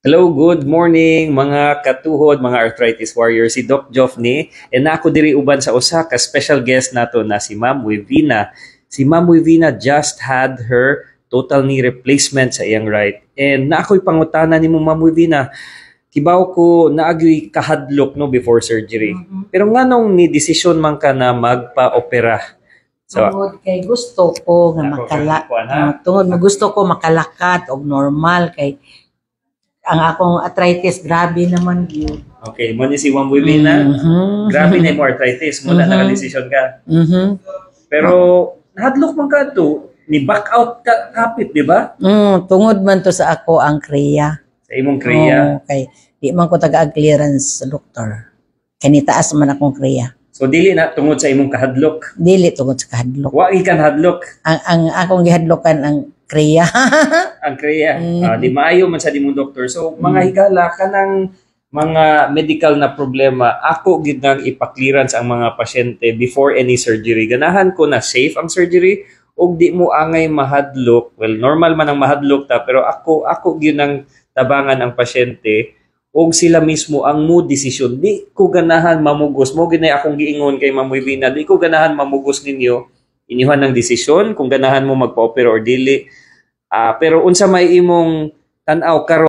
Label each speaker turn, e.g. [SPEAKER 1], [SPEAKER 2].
[SPEAKER 1] Hello, good morning mga katuhod, mga arthritis warriors. Si Doc Jofni and ako diri uban sa usa ka special guest nato na si Ma'am Wivina. Si Ma'am Wivina just had her total knee replacement sa iyang right. And na ako'y pangutana nimo Ma'am Wivina, kibaw ko naagyoy kahadlok no before surgery. Pero nganong ni decision man ka na magpa-opera? So,
[SPEAKER 2] Tungod kay gusto ko nga tungod mo gusto ko makalakat og normal kay ang akong arthritis grabe naman gyud.
[SPEAKER 1] okay, mo ni si Ma'am Wivina. Grabe na yung arthritis, mula naka-decision ka. Pero hadlok man ka to, ni back out ka kapit, di ba?
[SPEAKER 2] Tungod man to sa ako ang kriya.
[SPEAKER 1] Sa imong kriya.
[SPEAKER 2] Kay di man ko taga-clearance sa doktor. Kay nitaas man akong kriya.
[SPEAKER 1] So dili na tungod sa imong kahadlok.
[SPEAKER 2] Dili tungod sa kahadlok.
[SPEAKER 1] Wa ikan hadlok.
[SPEAKER 2] Ang akong gihadlokan ang kriya.
[SPEAKER 1] Ang kriya. Di maayo man sa dimong doktor. So mga higala kanang mga medical na problema, ako gid nang ipa-clearance ang mga pasyente before any surgery. Ganahan ko na safe ang surgery ug di mo angay mahadlok. Well, normal man ang mahadlok ta, pero ako gid nang tabangan ang pasyente og sila mismo ang mo desisyon. Di ko ganahan mamugos. Mo gid na akong giingon kay Ma'am Wivina, di ko ganahan mamugos ninyo. Inyuhan ng desisyon kung ganahan mo magpa-opera or dili. Pero unsa may imong tan-aw karon